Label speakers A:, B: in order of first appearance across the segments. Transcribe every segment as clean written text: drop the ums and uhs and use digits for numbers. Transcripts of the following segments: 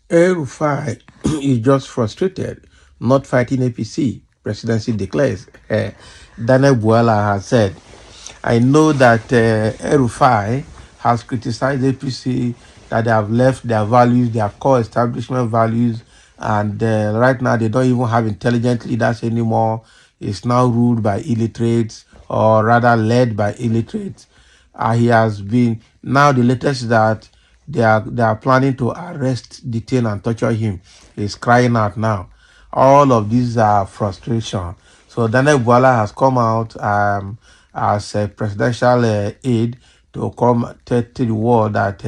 A: Rufai is just frustrated, not fighting APC. Presidency declares. Daniel Buala has said, I know that Rufai has criticized APC that they have left their values, their core establishment values, and right now they don't even have intelligent leaders anymore. It's now ruled by illiterates, or rather led by illiterates. He has been, now the latest is that they are planning to arrest, detain, and torture him. He's crying out now. All of these are frustration. So Daniel Buala has come out as a presidential aide to come tell the world that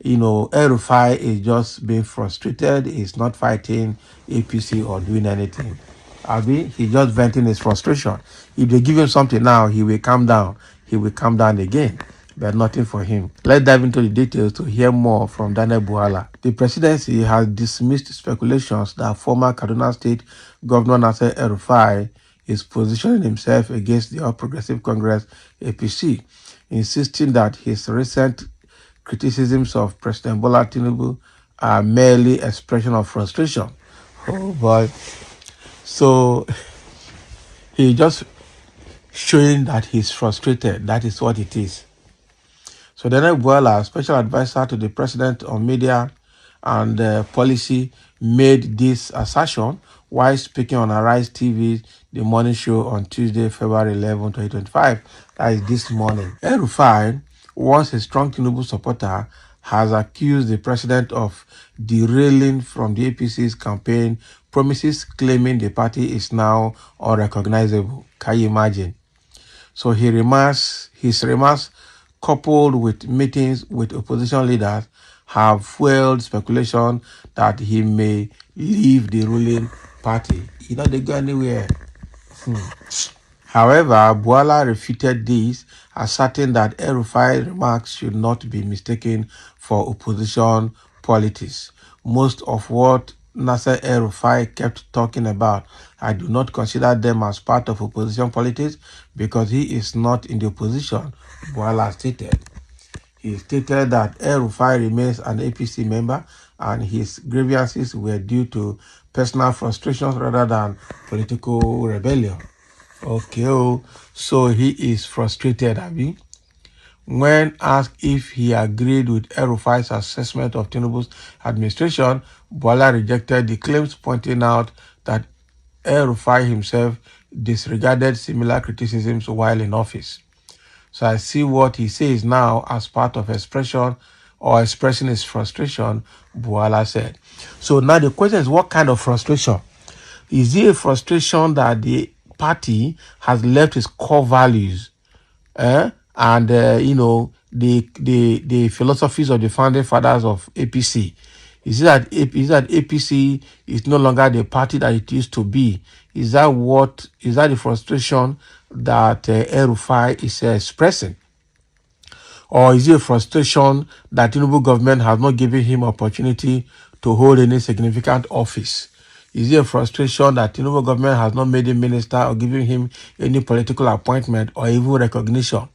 A: El-Rufai is just being frustrated. He's not fighting APC or doing anything. He's just venting his frustration. If they give him something now, he will calm down. He will calm down again. But nothing for him. Let's dive into the details to hear more from Daniel Buala. The presidency has dismissed speculations that former Kaduna State Governor Nasser El-Rufai is positioning himself against the All Progressive Congress APC, insisting that his recent criticisms of President Bola Tinubu are merely expression of frustration. Oh boy. So he just showing that he's frustrated. That is what it is. So Daniel Buala, special advisor to the president on media and policy, made this assertion while speaking on Arise TV, the morning show on Tuesday, February 11, 2025. That is this morning. El-Rufai, once a strong Tinubu supporter, has accused the president of derailing from the APC's campaign promises, claiming the party is now unrecognizable. Can you imagine? So his remarks, coupled with meetings with opposition leaders, have fueled speculation that he may leave the ruling party. They go anywhere. However, Buala refuted this, asserting that El-Rufai's remarks should not be mistaken for opposition politics. Most of what Nasser El-Rufai kept talking about, I do not consider them as part of opposition politics because he is not in the opposition, Buala stated. He stated that El-Rufai remains an APC member and his grievances were due to personal frustrations rather than political rebellion. Okay, so he is frustrated, Abi. When asked if he agreed with El-Rufai's assessment of Tinubu's administration, Buala rejected the claims, pointing out that El-Rufai himself disregarded similar criticisms while in office. So I see what he says now as part of expression or expressing his frustration, Buala said. So now the question is, what kind of frustration? Is it a frustration that the party has left its core values and the philosophies of the founding fathers of APC? Is that APC is no longer the party that it used to be? Is that the frustration that El-Rufai is expressing? Or is it a frustration that the Tinubu government has not given him opportunity to hold any significant office? Is it a frustration that the Tinubu government has not made him minister or given him any political appointment or even recognition?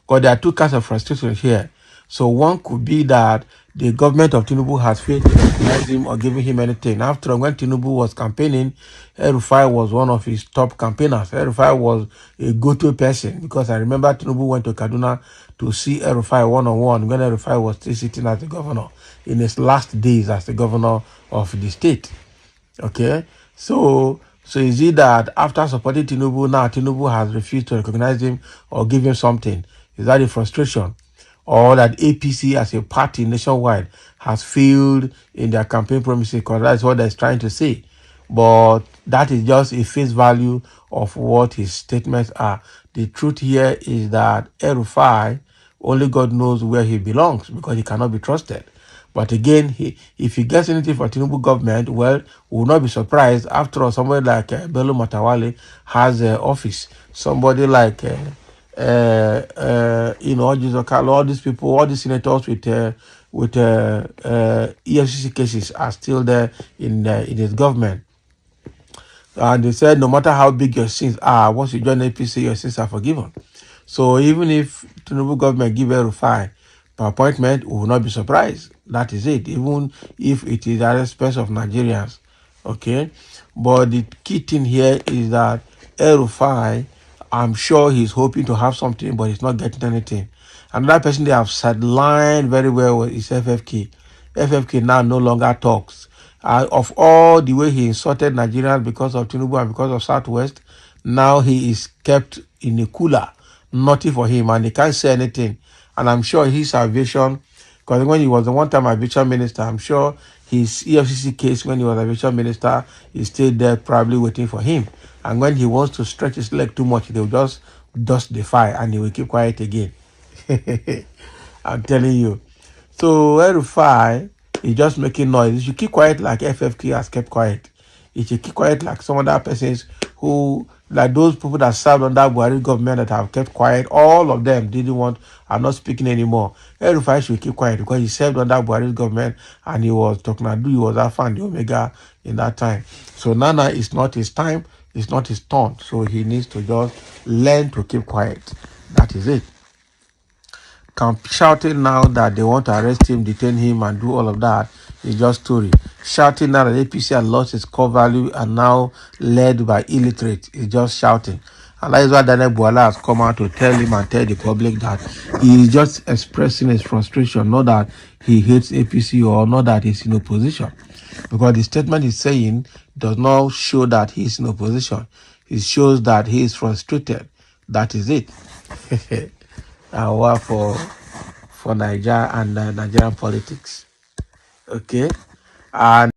A: Because there are two kinds of frustration here. So one could be that the government of Tinubu has failed to recognize him or giving him anything. After all, when Tinubu was campaigning, El-Rufai was one of his top campaigners. El-Rufai was a go-to person because I remember Tinubu went to Kaduna to see El-Rufai one-on-one when El-Rufai was still sitting as the governor in his last days as the governor of the state. Okay, so is it that after supporting Tinubu, now Tinubu has refused to recognize him or give him something? Is that a frustration? Or that APC as a party nationwide has failed in their campaign promises? Because that's what they're trying to say. But that is just a face value of what his statements are. The truth here is that El-Rufai, only God knows where he belongs because he cannot be trusted. But again, if he gets anything from Tinubu government, well, we will not be surprised. After all, somebody like Bello Matawale has office. Somebody like, all these people, all these senators with EFCC cases are still there in his government. And they said, no matter how big your sins are, once you join APC, your sins are forgiven. So even if Tinubu government give El-Rufai per appointment, we will not be surprised. That is it, even if it is at the expense of Nigerians. Okay? But the key thing here is that Rufai, I'm sure he's hoping to have something, but he's not getting anything. Another person they have sidelined very well is FFK. FFK now no longer talks. Of all the way he insulted Nigerians because of Tinubu and because of Southwest, now he is kept in a cooler. Nothing for him, and he can't say anything. And I'm sure his salvation, because when he was the one time aviation minister, I'm sure his EFCC case when he was aviation minister is still there, probably waiting for him. And when he wants to stretch his leg too much, they will just dust the fire and he will keep quiet again. I'm telling you. So Rufai is just making noise. You should keep quiet like FFK has kept quiet. You should keep quiet like some other persons who, like those people that served under Buhari government that have kept quiet. All of them are not speaking anymore. Rufai should keep quiet because he served under Buhari government and he was talking about, he was Alpha and the Omega in that time. So Nana is not his time, it's not his turn. So he needs to just learn to keep quiet. That is it. Shouting now that they want to arrest him, detain him, and do all of that is just story. Shouting now that APC has lost its core value and now led by illiterate is just shouting. And that is why Daniel Buala has come out to tell him and tell the public that he is just expressing his frustration, not that he hates APC or not that he's in opposition. Because the statement he's saying does not show that he's in opposition. It shows that he is frustrated. That is it. And for Nigeria and Nigerian politics. Okay, and